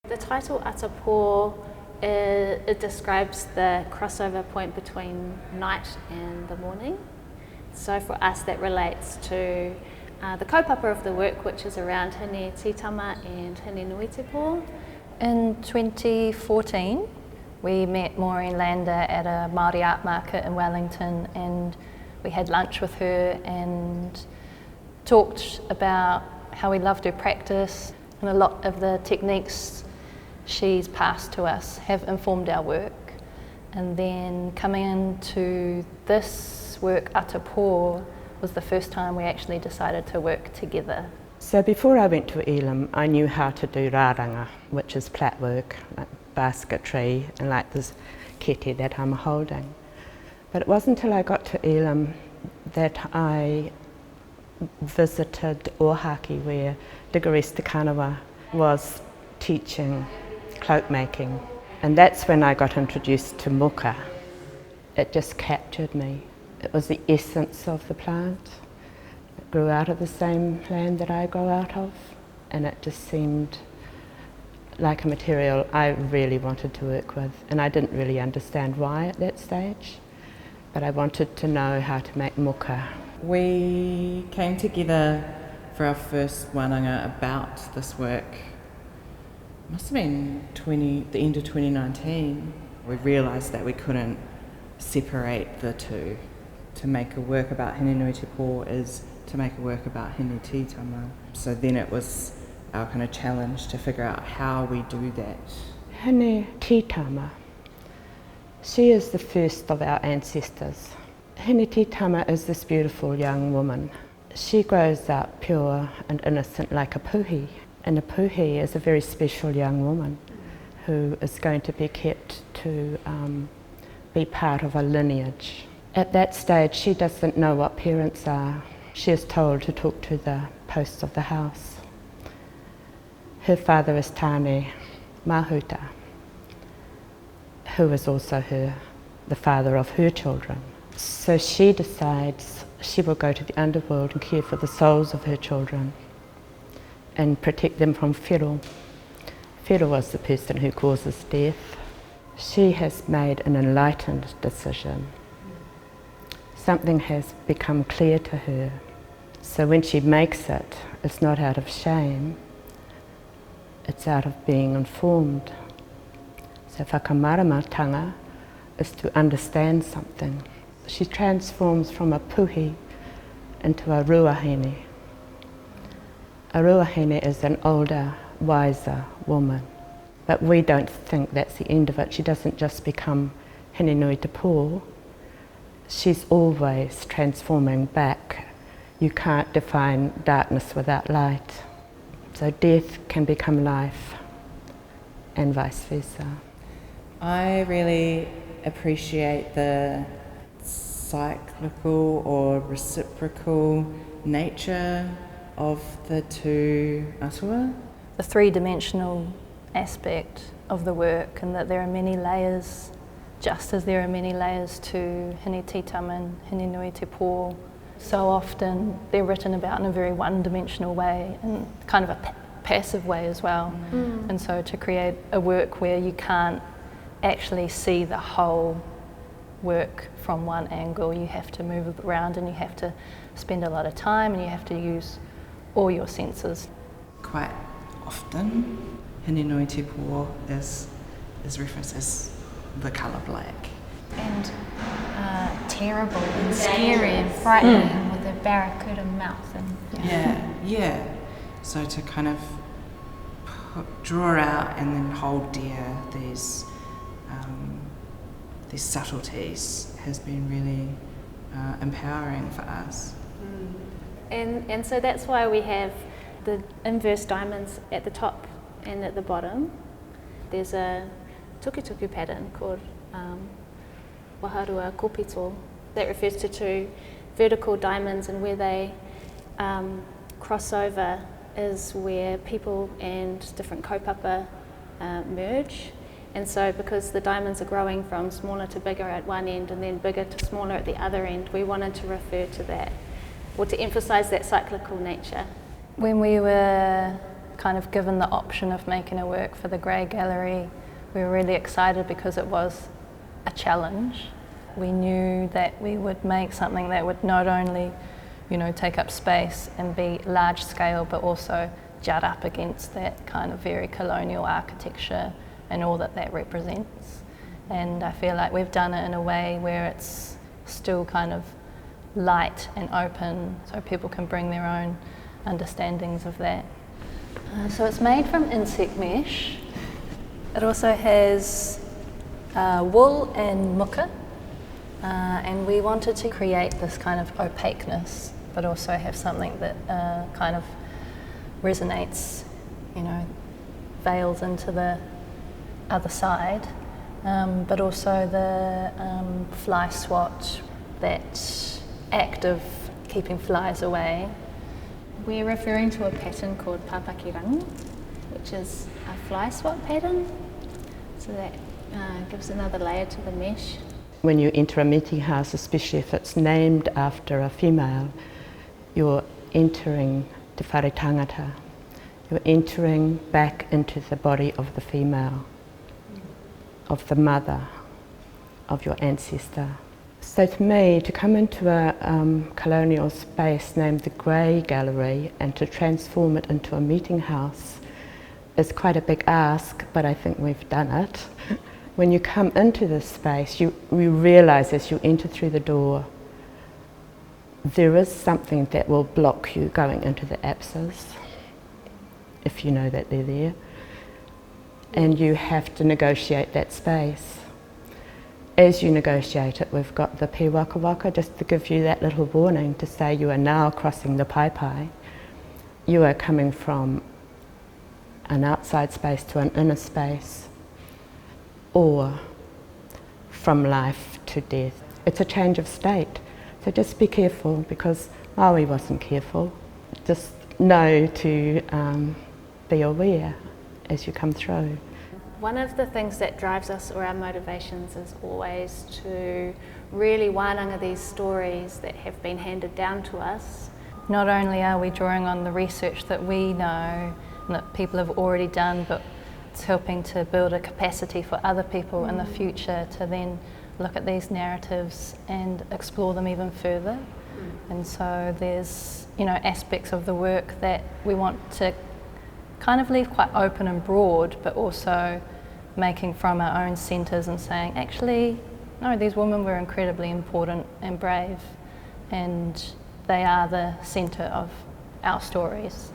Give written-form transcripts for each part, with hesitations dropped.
The title Atapō, it describes the crossover point between night and the morning. So for us that relates to the kaupapa of the work, which is around hine titama and hine nui te pō. In 2014 we met Maureen Lander at a Maori Art market in Wellington, and we had lunch with her and talked about how we loved her practice, and a lot of the techniques she's passed to us have informed our work. And then coming into this work, Atapō, was the first time we actually decided to work together. So before I went to Elam, I knew how to do rāranga, which is plait work, like basketry, and like this kete that I'm holding. But it wasn't until I got to Elam that I visited Oaxaca, where Digoresta Kanawa was teaching cloak making, and that's when I got introduced to muka. It just captured me. It was the essence of the plant. It grew out of the same land that I grow out of, and it just seemed like a material I really wanted to work with, and I didn't really understand why at that stage, but I wanted to know how to make muka. We came together for our first wānanga about this work. It must have been the end of 2019. We realised that we couldn't separate the two. To make a work about hine nui te pō is to make a work about hine titama. So then it was our kind of challenge to figure out how we do that. Hine titama, she is the first of our ancestors. Hine titama is this beautiful young woman. She grows up pure and innocent like a puhi. And a puhi is a very special young woman who is going to be kept to be part of a lineage. At that stage, she doesn't know what parents are. She is told to talk to the posts of the house. Her father is Tāne Mahuta, who is also the father of her children. So she decides she will go to the underworld and care for the souls of her children and protect them from whiro. Whiro was the person who causes death. She has made an enlightened decision. Something has become clear to her. So when she makes it, it's not out of shame, it's out of being informed. So whakamaramatanga is to understand something. She transforms from a puhi into a ruahine. A ruahine is an older, wiser woman. But we don't think that's the end of it. She doesn't just become hine nui te pō. She's always transforming back. You can't define darkness without light. So death can become life, and vice versa. I really appreciate the cyclical or reciprocal nature of the two atua. The three-dimensional aspect of the work, and that there are many layers, just as there are many layers to hine titama and hine nui te pō. So often they're written about in a very one-dimensional way, and kind of a passive way as well. And so to create a work where you can't actually see the whole work from one angle, you have to move around and you have to spend a lot of time and you have to use all your senses. Quite often, hine nui te pō is referenced as the colour black. And terrible and scary and frightening with a barracuda mouth. And yeah. So to kind of draw out and then hold dear these subtleties has been really empowering for us. And so that's why we have the inverse diamonds at the top and at the bottom. There's a tukutuku pattern called waharua kopito that refers to two vertical diamonds, and where they cross over is where people and different kaupapa merge. And so because the diamonds are growing from smaller to bigger at one end and then bigger to smaller at the other end, we wanted to refer to that, or to emphasise that cyclical nature. When we were kind of given the option of making a work for the Grey Gallery, we were really excited because it was a challenge. We knew that we would make something that would not only, you know, take up space and be large scale, but also jut up against that kind of very colonial architecture and all that that represents. And I feel like we've done it in a way where it's still kind of light and open, so people can bring their own understandings of that. So it's made from insect mesh. It also has wool and muka, and we wanted to create this kind of opaqueness, but also have something that kind of resonates, you know, veils into the other side, but also the fly swat, that act of keeping flies away. We're referring to a pattern called papakirangi, which is a fly swat pattern. So that gives another layer to the mesh. When you enter a meeting house, especially if it's named after a female, you're entering te whare tangata. You're entering back into the body of the female, of the mother, of your ancestor. So to me, to come into a colonial space named the Grey Gallery and to transform it into a meeting house is quite a big ask, but I think we've done it. When you come into this space, you realise as you enter through the door, there is something that will block you going into the apses, if you know that they're there, and you have to negotiate that space. As you negotiate it, we've got the pi waka waka, just to give you that little warning to say you are now crossing the pai pai. You are coming from an outside space to an inner space, or from life to death. It's a change of state, so just be careful, because Maui wasn't careful. Just know to be aware as you come through. One of the things that drives us, or our motivations, is always to really wānanga these stories that have been handed down to us. Not only are we drawing on the research that we know and that people have already done, but it's helping to build a capacity for other people in the future to then look at these narratives and explore them even further. And so there's, you know, aspects of the work that we want to kind of leave quite open and broad, but also making from our own centres and saying, actually, no, these women were incredibly important and brave, and they are the centre of our stories.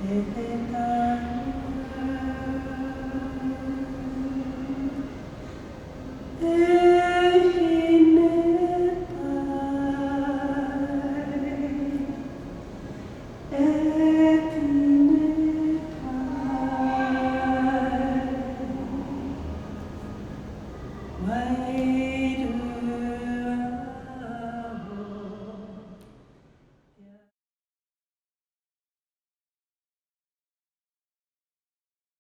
Te